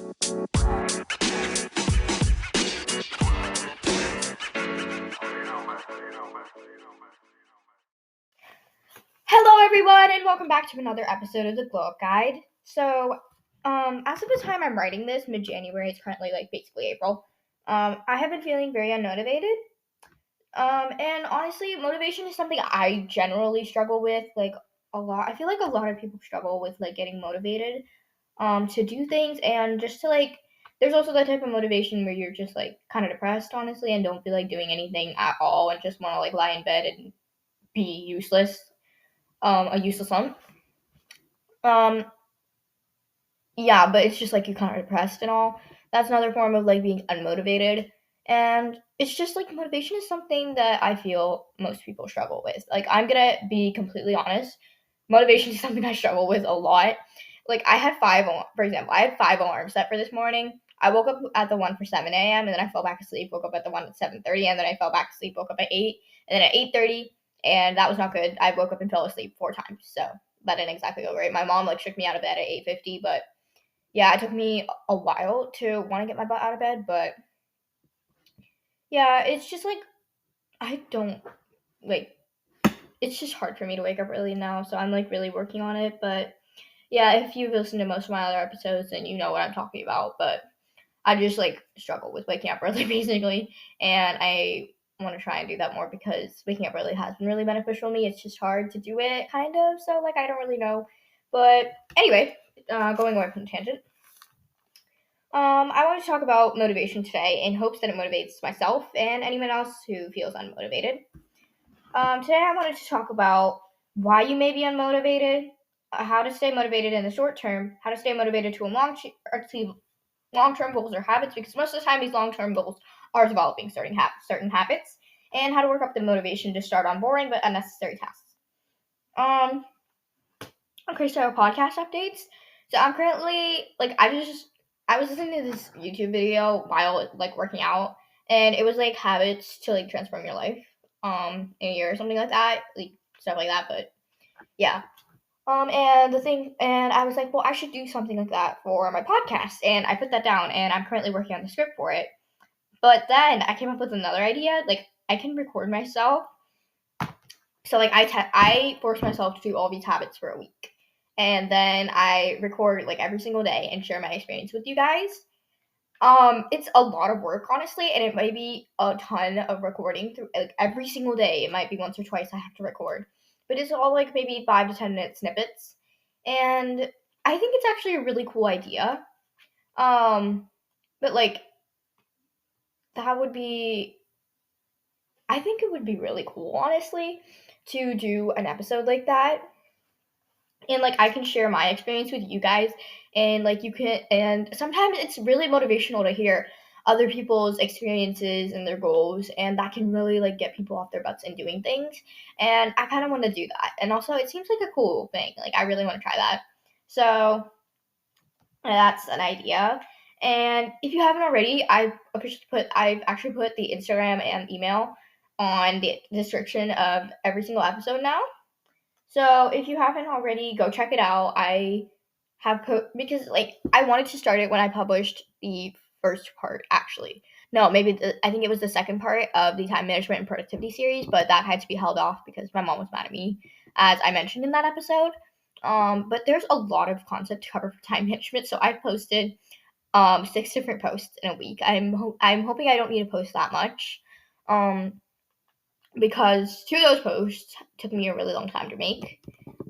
Hello everyone and welcome back to another episode of the Glow Up Guide. So, as of the time I'm writing this, mid-January, it's currently basically April. I have been feeling very unmotivated. And honestly, motivation is something I generally struggle with, a lot. I feel like a lot of people struggle with getting motivated to do things and just to there's also that type of motivation where you're just kind of depressed, honestly, and don't feel like doing anything at all and just want to lie in bed and be useless. A useless lump. Yeah, but it's just you're kind of depressed and all. That's another form of being unmotivated. And it's just motivation is something that I feel most people struggle with. I'm gonna be completely honest. Motivation is something I struggle with a lot. For example, I had 5 alarms set for this morning. I woke up at the one for 7 a.m. and then I fell back asleep, woke up at the one at 7:30, and then I fell back asleep, woke up at 8, and then at 8:30, and that was not good. I woke up and fell asleep 4 times, so that didn't exactly go great. My mom shook me out of bed at 8:50, but yeah, it took me a while to want to get my butt out of bed, but yeah, it's just I don't it's just hard for me to wake up early now, so I'm really working on it. But yeah, if you've listened to most of my other episodes, then you know what I'm talking about. But I just struggle with waking up early basically, and I want to try and do that more because waking up early has been really beneficial to me. It's just hard to do it, kind of. So I don't really know. But anyway, going away from the tangent. I want to talk about motivation today in hopes that it motivates myself and anyone else who feels unmotivated. Today I wanted to talk about why you may be unmotivated, how to stay motivated in the short term, how to stay motivated to achieve long-term goals or habits, because most of the time these long-term goals are developing certain habits, and how to work up the motivation to start on boring but unnecessary tasks. Okay, so podcast updates. So I'm currently I was listening to this YouTube video while working out, and it was habits to transform your life in a year or something like that, stuff like that. But yeah, and I was well, I should do something like that for my podcast, and I put that down, and I'm currently working on the script for it. But then I came up with another idea. I can record myself. So I force myself to do all these habits for a week, and then I record every single day and share my experience with you guys. It's a lot of work, honestly, and it might be a ton of recording through every single day. It might be once or twice I have to record, but it's all maybe 5 to 10 minute snippets, and I think it's actually a really cool idea. But that would be, I think it would be really cool, honestly, to do an episode like that. And I can share my experience with you guys, and you can, and sometimes it's really motivational to hear other people's experiences and their goals, and that can really get people off their butts and doing things. And I kind of want to do that, and also it seems like a cool thing. I really want to try that. So that's an idea. And if you haven't already, I've actually put the Instagram and email on the description of every single episode now. So if you haven't already, go check it out. I have because I wanted to start it when I published the first part, actually. No, I think it was the second part of the time management and productivity series, but that had to be held off because my mom was mad at me, as I mentioned in that episode. But there's a lot of content to cover for time management, so I've posted 6 different posts in a week. I'm hoping I don't need to post that much. Because 2 of those posts took me a really long time to make,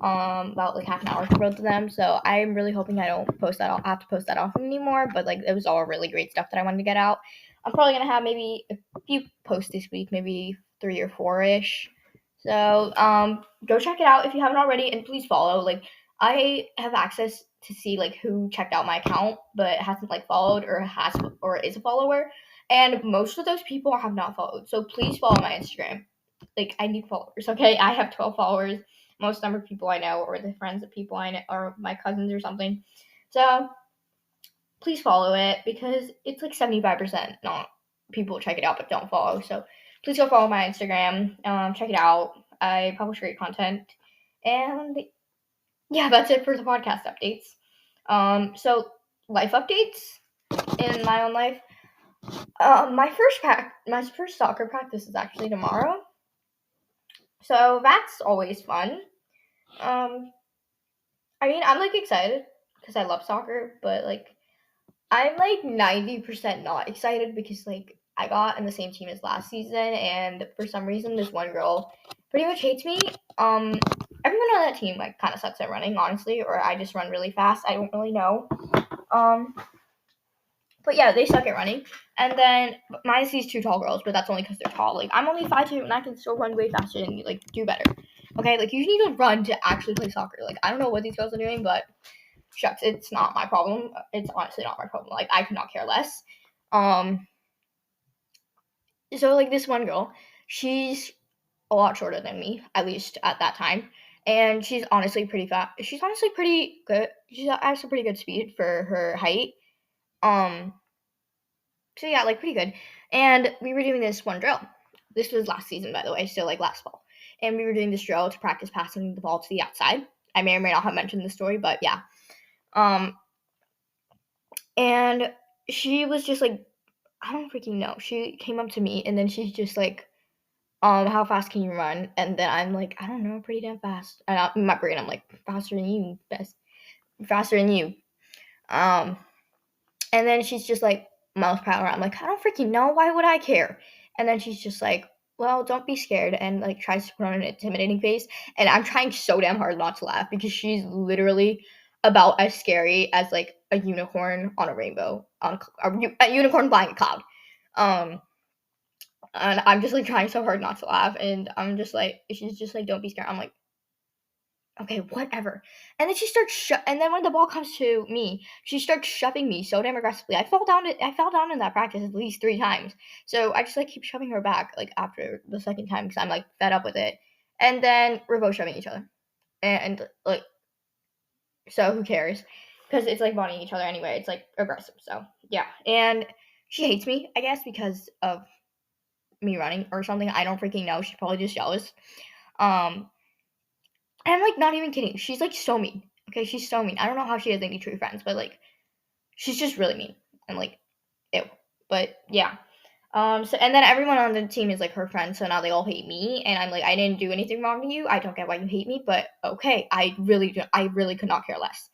about half an hour for both of them. So I'm really hoping I don't post that. I'll have to post that often anymore. But it was all really great stuff that I wanted to get out. I'm probably gonna have maybe a few posts this week, maybe 3 or 4-ish. So go check it out if you haven't already, and please follow. I have access to see who checked out my account but hasn't followed or is a follower, and most of those people have not followed. So please follow my Instagram. I need followers, okay? I have 12 followers. Most number of people I know, or the friends of people I know, or my cousins or something. So please follow it, because it's 75% not people check it out but don't follow. So please go follow my Instagram. Check it out. I publish great content. And yeah, that's it for the podcast updates. So life updates. in my own life. My first soccer practice is actually tomorrow, so that's always fun. Um, I mean, I'm like excited because I love soccer, but like I'm like 90% not excited because like I got in the same team as last season, and for some reason this one girl pretty much hates me. Everyone on that team like kind of sucks at running, honestly, or I just run really fast. I don't really know. Um, but yeah, they suck at running. And then minus these two tall girls, but that's only because they're tall. Like I'm only 5'2" and I can still run way faster and like do better. Okay, like you need to run to actually play soccer. Like I don't know what these girls are doing, but shucks, it's not my problem. It's honestly not my problem. Like I could not care less. Um, so like this one girl, she's a lot shorter than me, at least at that time, and she's honestly pretty fast. She's honestly pretty good. She's actually pretty good speed for her height. Um, so yeah, like pretty good. And we were doing this one drill. This was last season, by the way, so like last fall. And we were doing this drill to practice passing the ball to the outside. I may or may not have mentioned the story, but yeah. And she was just like, I don't freaking know. She came up to me and then she's just like, how fast can you run? And then I'm like, I don't know, pretty damn fast. And in my brain, I'm like, faster than you, best, faster than you. And then she's just like, miles per hour. I'm like, I don't freaking know. Why would I care? And then she's just like, well, don't be scared, and like tries to put on an intimidating face. And I'm trying so damn hard not to laugh because she's literally about as scary as like a unicorn on a rainbow, on a unicorn flying a cloud. And I'm just like trying so hard not to laugh, and I'm just like, she's just like, don't be scared. I'm like, okay, whatever. And then she starts and then when the ball comes to me, she starts shoving me so damn aggressively. I fell down in that practice at least 3 times. So I just like keep shoving her back like after the second time because I'm like fed up with it. And then we're both shoving each other. And like, so who cares? Because it's like bodying each other anyway. It's like aggressive. So yeah. And she hates me, I guess, because of me running or something. I don't freaking know. She's probably just jealous. Um And I'm like not even kidding. She's like so mean. Okay, she's so mean. I don't know how she has any true friends, but like she's just really mean. I'm like, ew. But yeah. So and then everyone on the team is like her friends, so now they all hate me, and I'm like, I didn't do anything wrong to you. I don't get why you hate me, but okay, I really could not care less.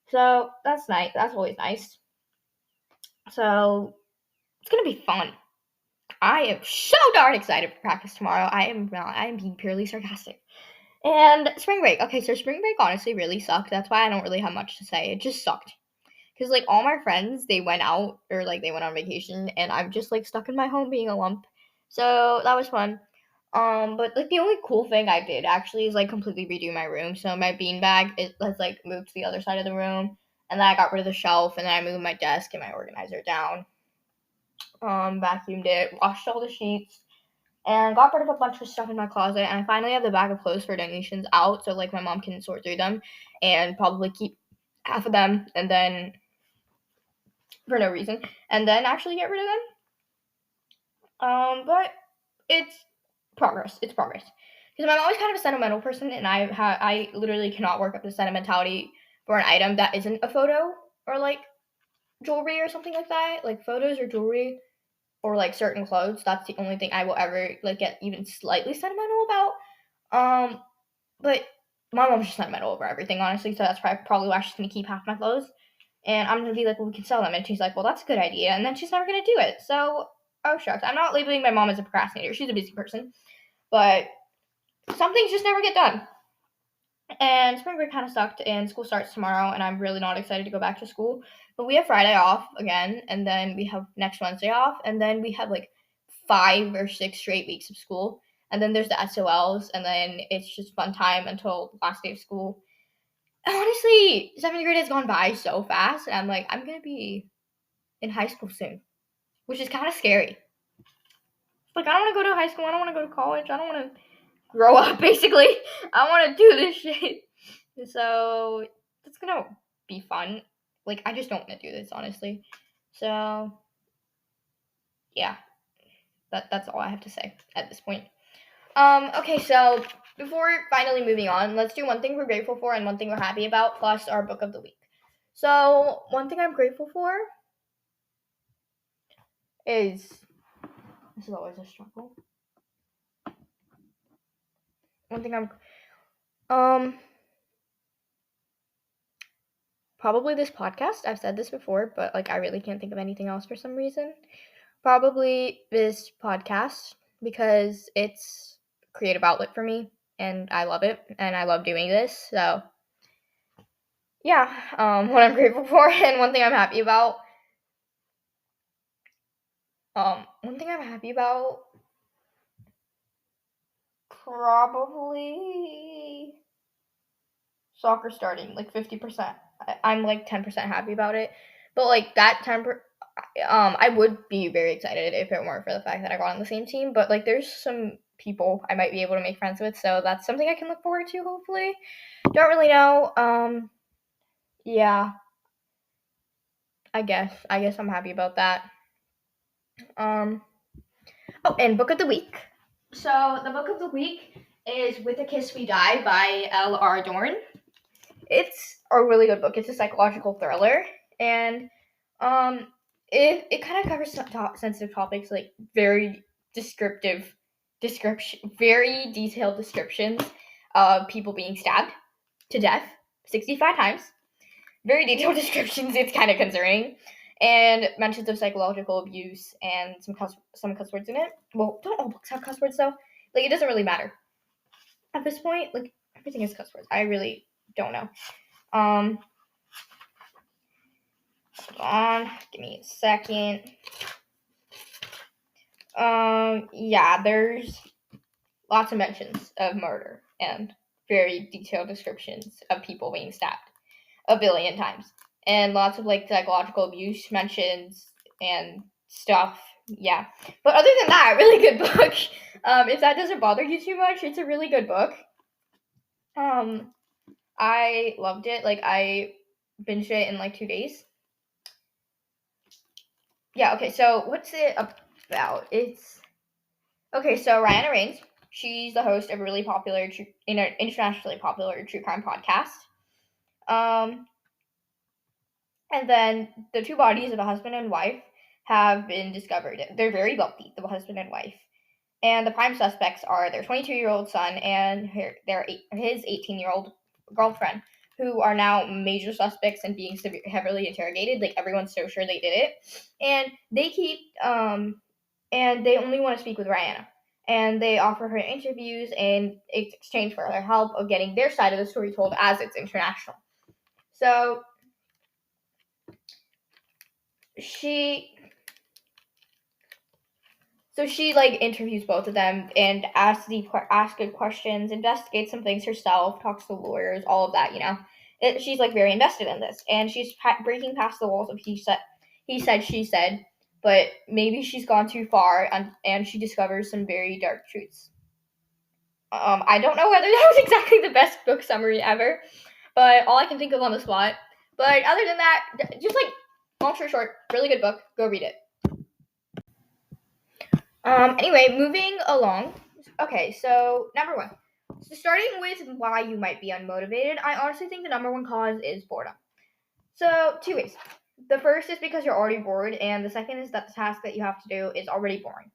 So that's nice. That's always nice. So it's gonna be fun. I am so darn excited for practice tomorrow. I am not. I am being purely sarcastic. And spring break. Okay, so spring break honestly really sucked. That's why I don't really have much to say. It just sucked. Because, like, all my friends, they went out or, like, they went on vacation, and I'm just, like, stuck in my home being a lump. So that was fun. But, like, the only cool thing I did actually is, like, completely redo my room. So my beanbag has, like, moved to the other side of the room. And then I got rid of the shelf, and then I moved my desk and my organizer down. Vacuumed it, washed all the sheets, and got rid of a bunch of stuff in my closet, and I finally have the bag of clothes for donations out, so like my mom can sort through them and probably keep half of them and then for no reason and then actually get rid of them. But it's progress. It's progress. Because my mom is kind of a sentimental person, and I literally cannot work up the sentimentality for an item that isn't a photo or like jewelry or something like that. Like photos or jewelry or like certain clothes. That's the only thing I will ever like get even slightly sentimental about. But my mom's just sentimental over everything, honestly, so that's probably why she's gonna keep half my clothes. And I'm gonna be like, well, we can sell them. And she's like, well, that's a good idea. And then she's never gonna do it. So, oh shucks. I'm not labeling my mom as a procrastinator. She's a busy person. But some things just never get done. And spring break kind of sucked, and school starts tomorrow, and I'm really not excited to go back to school. But we have Friday off again, and then we have next Wednesday off, and then we have like 5 or 6 straight weeks of school. And then there's the SOLs, and then it's just fun time until the last day of school. Honestly, 7th grade has gone by so fast, and I'm like, I'm gonna be in high school soon, which is kind of scary. Like, I don't want to go to high school, I don't want to go to college, I don't want to grow up, basically. I want to do this shit. So, it's gonna be fun. Like, I just don't want to do this, honestly. So, yeah, that's all I have to say at this point. Okay, so before finally moving on, let's do one thing we're grateful for and one thing we're happy about, plus our book of the week. So, one thing I'm grateful for this is always a struggle. One thing probably this podcast. I've said this before, but like I really can't think of anything else for some reason. Probably this podcast because it's a creative outlet for me and I love it and I love doing this. So yeah, what I'm grateful for and one thing I'm happy about. One thing I'm happy about probably soccer starting like 50%. I'm like 10% happy about it, but like that 10%, I would be very excited if it weren't for the fact that I got on the same team. But like, there's some people I might be able to make friends with, so that's something I can look forward to. Hopefully, don't really know. Yeah, I guess I'm happy about that. Oh, and book of the week. So the book of the week is "With a Kiss We Die" by L.R. Dorn. It's a really good book. It's a psychological thriller, and it kind of covers some sensitive topics, like very very detailed descriptions of people being stabbed to death 65 times. Very detailed descriptions. It's kind of concerning, and mentions of psychological abuse and some cuss words in it. Well, don't all books have cuss words though? Like, it doesn't really matter at this point. Like, everything is cuss words. I really don't know. Hold on, give me a second. Yeah, there's lots of mentions of murder and very detailed descriptions of people being stabbed a billion times, and lots of like psychological abuse mentions and stuff. Yeah, but other than that, really good book. If that doesn't bother you too much, it's a really good book. I loved it. Like, I binged it in like 2 days. Yeah, okay, so what's it about? It's okay, so Rihanna Reigns, she's the host of a really popular internationally popular true crime podcast. And then the two bodies of a husband and wife have been discovered. They're very wealthy, the husband and wife. And the prime suspects are their 22-year-old son and his 18-year-old girlfriend, who are now major suspects and being heavily interrogated. Like, everyone's so sure they did it. And they keep, and they only want to speak with Rihanna. And they offer her interviews in exchange for her help of getting their side of the story told, as it's international. So she like interviews both of them and asks good questions, investigates some things herself, talks to lawyers, all of that. She's like very invested in this, and she's breaking past the walls of he said, she said. But maybe she's gone too far, and she discovers some very dark truths. I don't know whether that was exactly the best book summary ever, but all I can think of on the spot. But other than that, just like, long story short, really good book. Go read it. Anyway, moving along. Okay, so number one. So starting with why you might be unmotivated, I honestly think the number one cause is boredom. So, two ways. The first is because you're already bored, and the second is that the task that you have to do is already boring.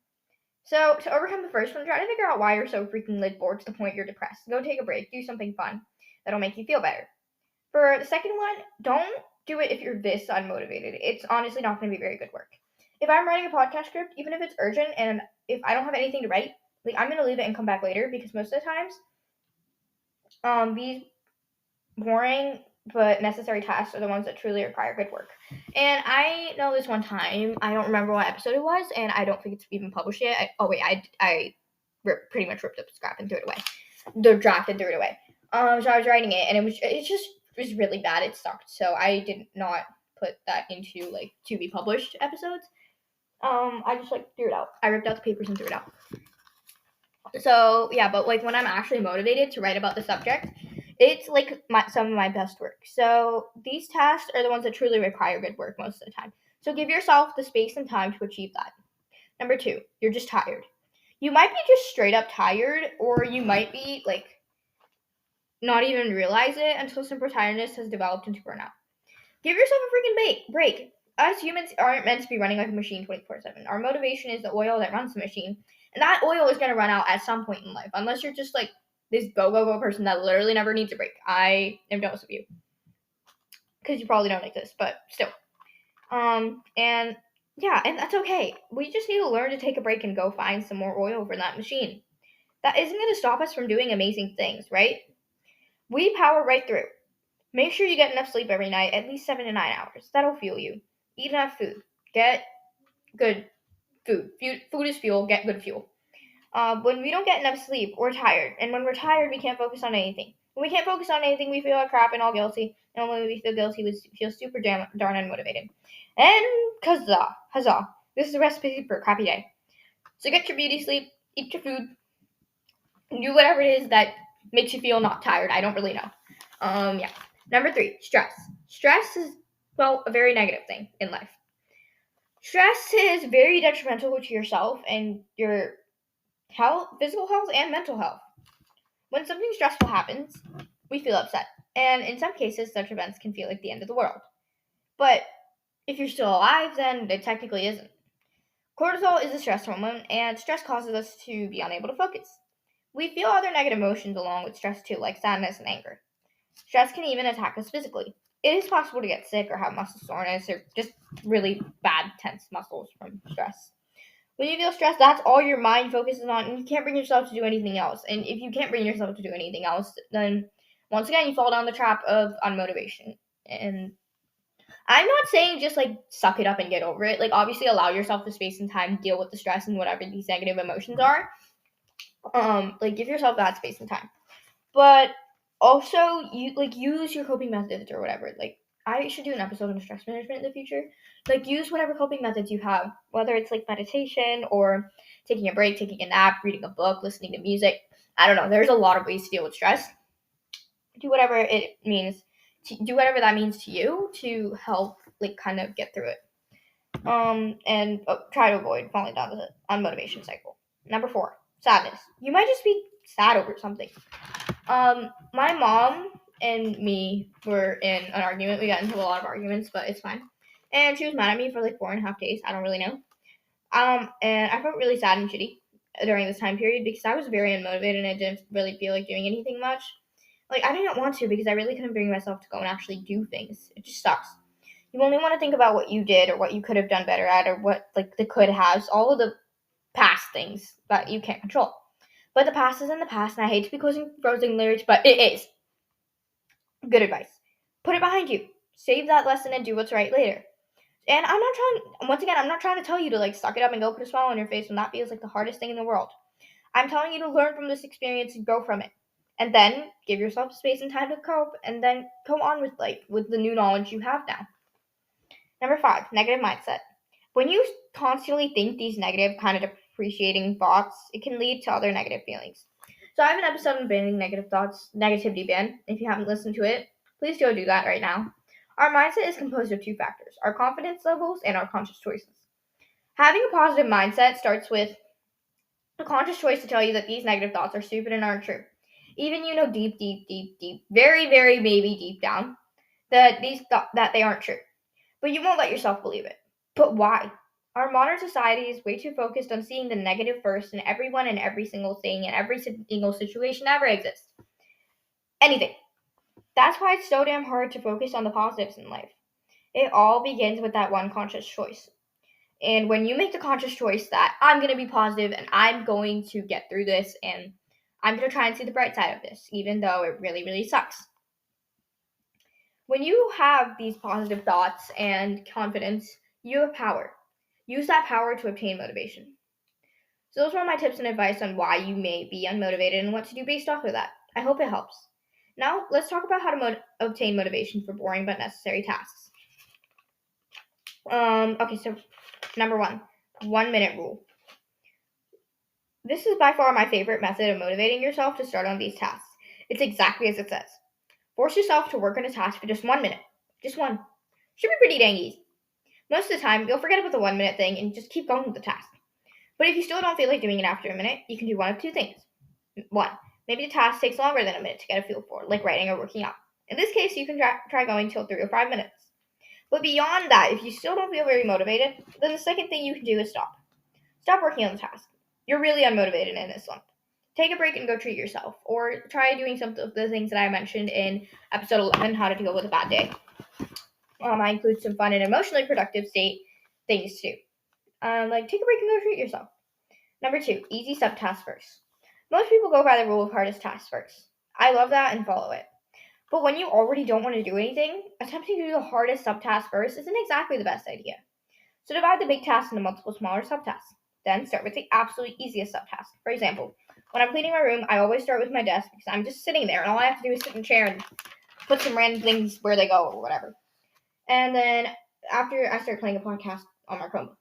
So, to overcome the first one, try to figure out why you're so freaking bored to the point you're depressed. Go take a break, do something fun that'll make you feel better. For the second one, don't do it if you're this unmotivated. It's honestly not going to be very good work. If I'm writing a podcast script, even if it's urgent and if I don't have anything to write, like, I'm going to leave it and come back later, because most of the times, these boring but necessary tasks are the ones that truly require good work. And I know this one time, I don't remember what episode it was, and I don't think it's even published yet. I pretty much ripped up the scrap and threw it away. The draft and threw it away. So I was writing it, and it was really bad. It sucked. So I did not put that into like to be published episodes. I just like threw it out. I ripped out the papers and threw it out. So yeah, but like when I'm actually motivated to write about the subject, it's like some of my best work. So these tasks are the ones that truly require good work most of the time. So give yourself the space and time to achieve that. Number two, you're just tired. You might be just straight up tired, or you might be like not even realize it until simple tiredness has developed into burnout. Give yourself a freaking break. us humans aren't meant to be running like a machine 24/7. Our motivation is the oil that runs the machine, and that oil is going to run out at some point in life, unless you're just like this go person that literally never needs a break. I am jealous of you because you probably don't exist, but still. And yeah, and that's okay. We just need to learn to take a break and go find some more oil for that machine. That isn't going to stop us from doing amazing things, right? We power right through. Make sure you get enough sleep every night, at least 7 to 9 hours. That'll fuel you. Eat enough food. Get good food. Food is fuel. Get good fuel. When we don't get enough sleep, we're tired. And when we're tired, we can't focus on anything. When we can't focus on anything, we feel like crap and all guilty. And when we feel guilty, we feel super darn unmotivated. And huzzah. This is a recipe for a crappy day. So get your beauty sleep, eat your food, and do whatever it is that makes you feel not tired. I don't really know. Yeah. Number 3, stress. Stress is, well, a very negative thing in life. Stress is very detrimental to yourself and your health, physical health, and mental health. When something stressful happens, we feel upset. And in some cases, such events can feel like the end of the world. But if you're still alive, then it technically isn't. Cortisol is a stress hormone, and stress causes us to be unable to focus. We feel other negative emotions along with stress too, like sadness and anger. Stress can even attack us physically. It is possible to get sick or have muscle soreness or just really bad, tense muscles from stress. When you feel stressed, that's all your mind focuses on, and you can't bring yourself to do anything else. And if you can't bring yourself to do anything else, then once again, you fall down the trap of unmotivation. And I'm not saying just like suck it up and get over it. Like obviously allow yourself the space and time to deal with the stress and whatever these negative emotions are. Like give yourself that space and time. But also you like use your coping methods or whatever. Like I should do an episode on stress management in the future. Like use whatever coping methods you have, whether it's like meditation or taking a break, taking a nap, reading a book, listening to music. I don't know. There's a lot of ways to deal with stress. Do whatever it means. Do whatever that means to you to help like kind of get through it. And try to avoid falling down the unmotivation cycle. Number 4, sadness. You might just be sad over something. My mom and me were in an argument. We got into a lot of arguments, but it's fine. And she was mad at me for like 4.5 days. I don't really know. And I felt really sad and shitty during this time period because I was very unmotivated and I didn't really feel like doing anything much. Like I didn't want to because I really couldn't bring myself to go and actually do things. It just sucks. You only want to think about what you did or what you could have done better at or what like the could haves, all of the past things that you can't control. But the past is in the past, and I hate to be closing lyrics, but it is. Good advice. Put it behind you. Save that lesson and do what's right later. And I'm not trying to tell you to like suck it up and go put a smile on your face when that feels like the hardest thing in the world. I'm telling you to learn from this experience and grow from it. And then give yourself space and time to cope and then go on with life with the new knowledge you have now. Number 5, negative mindset. When you constantly think these negative, kind of depreciating thoughts, it can lead to other negative feelings. So I have an episode on banning negative thoughts, negativity ban. If you haven't listened to it, please go do that right now. Our mindset is composed of 2 factors, our confidence levels and our conscious choices. Having a positive mindset starts with a conscious choice to tell you that these negative thoughts are stupid and aren't true. Even you know deep, very, very maybe deep down that that they aren't true. But you won't let yourself believe it. But why? Our modern society is way too focused on seeing the negative first in everyone and every single thing and every single situation that ever exists. Anything. That's why it's so damn hard to focus on the positives in life. It all begins with that one conscious choice. And when you make the conscious choice that I'm going to be positive and I'm going to get through this and I'm going to try and see the bright side of this, even though it really, really sucks. When you have these positive thoughts and confidence, you have power. Use that power to obtain motivation. So those were my tips and advice on why you may be unmotivated and what to do based off of that. I hope it helps. Now, let's talk about how to obtain motivation for boring but necessary tasks. Okay, so number 1, 1-minute rule. This is by far my favorite method of motivating yourself to start on these tasks. It's exactly as it says. Force yourself to work on a task for just 1 minute. Just one. Should be pretty dang easy. Most of the time, you'll forget about the 1-minute thing and just keep going with the task. But if you still don't feel like doing it after a minute, you can do one of 2 things. 1, maybe the task takes longer than a minute to get a feel for, like writing or working out. In this case, you can try going till 3 or 5 minutes. But beyond that, if you still don't feel very motivated, then the second thing you can do is stop. Stop working on the task. You're really unmotivated in this slump. Take a break and go treat yourself, or try doing some of the things that I mentioned in episode 11, how to deal with a bad day. I include some fun and emotionally productive state things too. Like take a break and go treat yourself. Number 2, easy subtasks first. Most people go by the rule of hardest tasks first. I love that and follow it. But when you already don't want to do anything, attempting to do the hardest subtask first isn't exactly the best idea. So divide the big task into multiple smaller subtasks. Then start with the absolute easiest subtask. For example, when I'm cleaning my room, I always start with my desk because I'm just sitting there and all I have to do is sit in a chair and put some random things where they go or whatever. And then after I start playing a podcast on my Chromebook.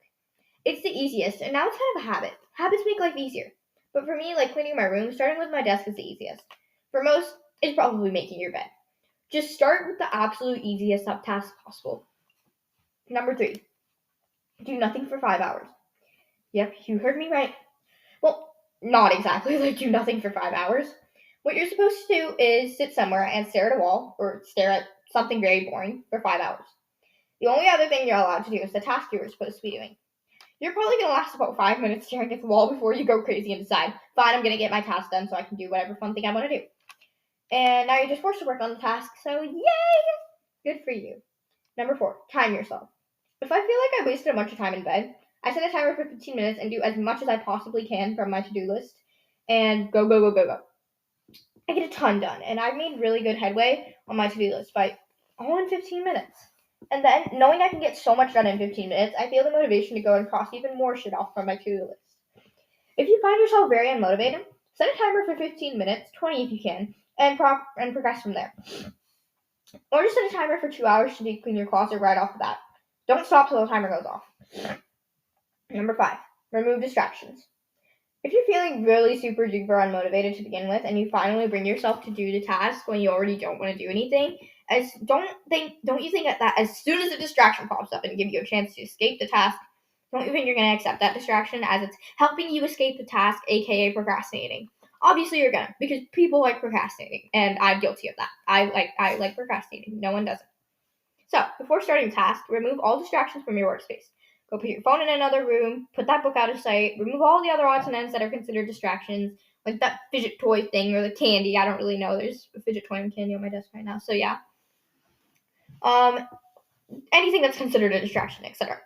It's the easiest, and now it's kind of a habit. Habits make life easier. But for me, like cleaning my room, starting with my desk is the easiest. For most, it's probably making your bed. Just start with the absolute easiest subtask possible. Number 3, do nothing for 5 hours. Yep, you heard me right. Well, not exactly like do nothing for 5 hours. What you're supposed to do is sit somewhere and stare at a wall or stare at something very boring for 5 hours. The only other thing you're allowed to do is the task you were supposed to be doing. You're probably going to last about 5 minutes staring at the wall before you go crazy and decide, fine, I'm going to get my task done so I can do whatever fun thing I want to do. And now you're just forced to work on the task, so yay! Good for you. Number 4, time yourself. If I feel like I wasted a bunch of time in bed, I set a timer for 15 minutes and do as much as I possibly can from my to-do list and go, go, go, go, go. I get a ton done, and I've made really good headway on my to-do list by all in 15 minutes. And then, knowing I can get so much done in 15 minutes, I feel the motivation to go and cross even more shit off from my to-do list. If you find yourself very unmotivated, set a timer for 15 minutes, 20 if you can, and progress from there. Or just set a timer for 2 hours to deep clean your closet right off the bat. Don't stop till the timer goes off. Number 5, remove distractions. If you're feeling really super duper unmotivated to begin with, and you finally bring yourself to do the task when you already don't want to do anything, don't you think that as soon as a distraction pops up and gives you a chance to escape the task, don't you think you're going to accept that distraction as it's helping you escape the task, aka procrastinating? Obviously you're gonna, because people like procrastinating, and I'm guilty of that. I like procrastinating. No one doesn't. So before starting the task, remove all distractions from your workspace. Go put your phone in another room, put that book out of sight, remove all the other odds and ends that are considered distractions, like that fidget toy thing or the candy. I don't really know. There's a fidget toy and candy on my desk right now, so yeah. Anything that's considered a distraction, etc.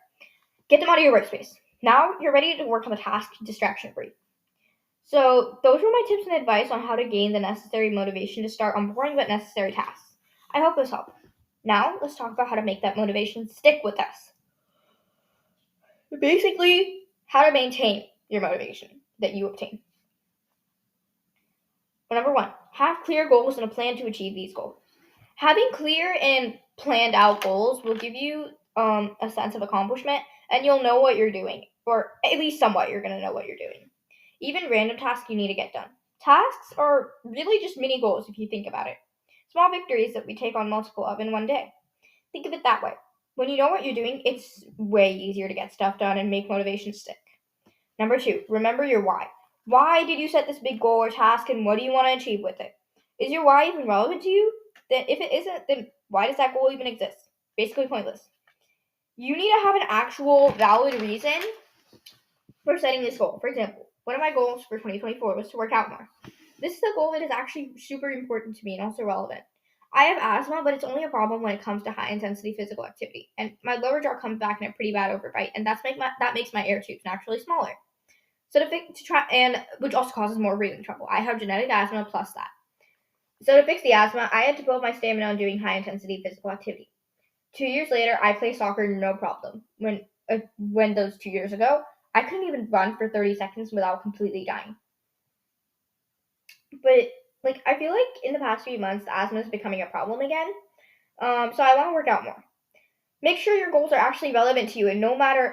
Get them out of your workspace. Now you're ready to work on the task distraction-free. So those were my tips and advice on how to gain the necessary motivation to start on boring but necessary tasks. I hope this helped. Now let's talk about how to make that motivation stick with us. Basically, how to maintain your motivation that you obtain. Number 1, have clear goals and a plan to achieve these goals. Having clear and planned out goals will give you a sense of accomplishment, and you'll know what you're doing, or at least somewhat you're going to know what you're doing. Even random tasks you need to get done. Tasks are really just mini goals if you think about it. Small victories that we take on multiple of in one day. Think of it that way. When you know what you're doing, it's way easier to get stuff done and make motivation stick. Number 2, remember your why. Why did you set this big goal or task, and what do you want to achieve with it? Is your why even relevant to you? Then if it isn't, then why does that goal even exist? Basically pointless. You need to have an actual valid reason for setting this goal. For example, one of my goals for 2024 was to work out more. This is a goal that is actually super important to me and also relevant. I have asthma, but it's only a problem when it comes to high-intensity physical activity. And my lower jaw comes back in a pretty bad overbite, and that makes my air tubes naturally smaller. So which also causes more breathing trouble. I have genetic asthma plus that. So to fix the asthma, I had to build my stamina on doing high-intensity physical activity. 2 years later, I play soccer no problem. When those 2 years ago, I couldn't even run for 30 seconds without completely dying. But I feel like in the past few months, the asthma is becoming a problem again. So I want to work out more. Make sure your goals are actually relevant to you and matter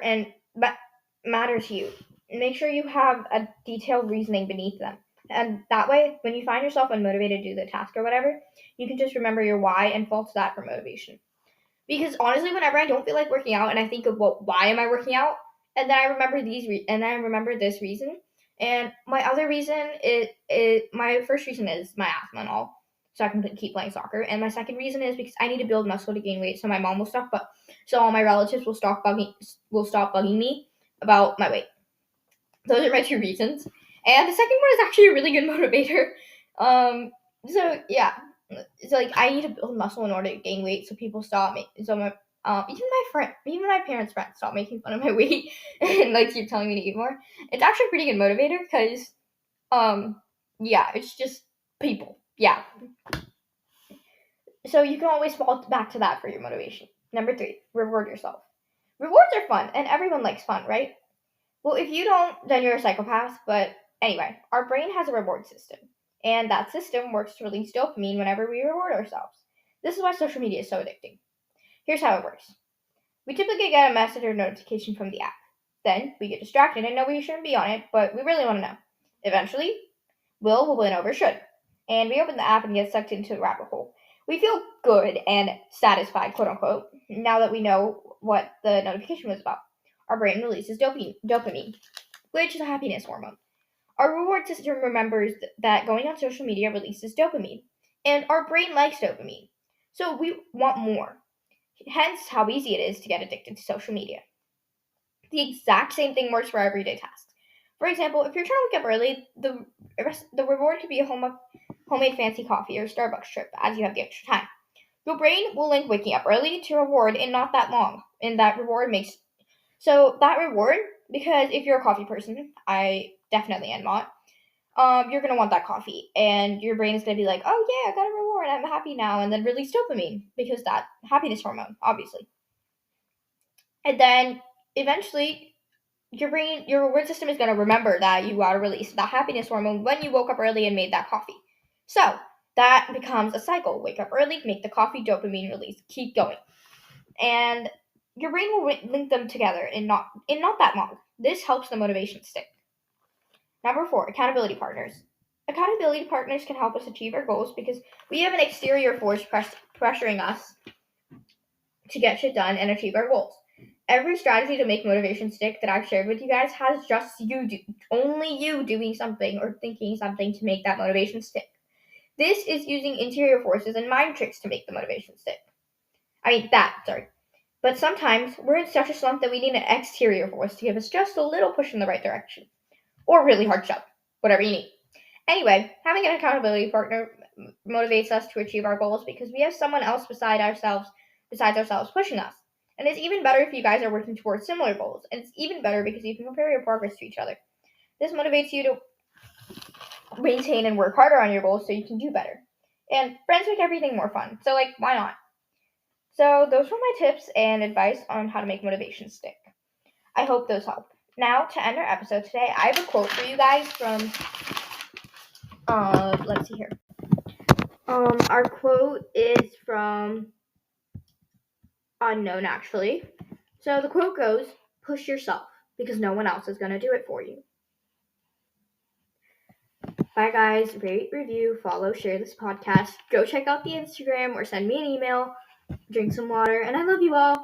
to you. Make sure you have a detailed reasoning beneath them. And that way, when you find yourself unmotivated to do the task or whatever, you can just remember your why and fall to that for motivation. Because honestly, whenever I don't feel like working out and I think of, well, why am I working out? And then I remember this reason. And my other reason my first reason is my asthma and all. so I can keep playing soccer. And my second reason is because I need to build muscle to gain weight, so my mom will stop, so all my relatives will stop bugging me about my weight. Those are my two reasons. And the second one is actually a really good motivator. So yeah, it's like I need to build muscle in order to gain weight, so people stop me. So even my parents' friends stop making fun of my weight and like keep telling me to eat more. It's actually a pretty good motivator because yeah, it's just people. Yeah. So you can always fall back to that for your motivation. Number 3, reward yourself. Rewards are fun, and everyone likes fun, right? Well, if you don't, then you're a psychopath. But anyway, our brain has a reward system, and that system works to release dopamine whenever we reward ourselves. This is why social media is so addicting. Here's how it works. We typically get a message or notification from the app. Then we get distracted and know we shouldn't be on it, but we really want to know. Eventually, will win over should. And we open the app and get sucked into the rabbit hole. We feel good and satisfied, quote unquote, now that we know what the notification was about. Our brain releases dopamine, which is a happiness hormone. Our reward system remembers that going on social media releases dopamine, and our brain likes dopamine, so we want more. Hence, how easy it is to get addicted to social media. The exact same thing works for everyday tasks. For example, if you're trying to wake up early, the reward could be a homemade fancy coffee or Starbucks trip, as you have the extra time. Your brain will link waking up early to reward in not that long, and that reward because if you're a coffee person, I definitely am not, you're gonna want that coffee, and your brain is gonna be like, oh yeah, I got a reward, I'm happy now, and then release dopamine because that happiness hormone, obviously. And then eventually, your reward system is gonna remember that you got to release that happiness hormone when you woke up early and made that coffee. So that becomes a cycle. Wake up early, make the coffee, dopamine release, keep going, and your brain will link them together in not that long. This helps the motivation stick. Number 4, accountability partners. Accountability partners can help us achieve our goals because we have an exterior force pressuring us to get shit done and achieve our goals. Every strategy to make motivation stick that I've shared with you guys has just only you doing something or thinking something to make that motivation stick. This is using interior forces and mind tricks to make the motivation stick. But sometimes we're in such a slump that we need an exterior force to give us just a little push in the right direction. Or a really hard shove, whatever you need. Anyway, having an accountability partner motivates us to achieve our goals because we have someone else besides ourselves pushing us. And it's even better if you guys are working towards similar goals. And it's even better because you can compare your progress to each other. This motivates you to maintain and work harder on your goals so you can do better. And friends make everything more fun. So, why not? So, those were my tips and advice on how to make motivation stick. I hope those help. Now, to end our episode today, I have a quote for you guys from, let's see here. Our quote is from Unknown, actually. So the quote goes, push yourself, because no one else is going to do it for you. Bye, guys. Rate, review, follow, share this podcast. Go check out the Instagram or send me an email. Drink some water, and I love you all.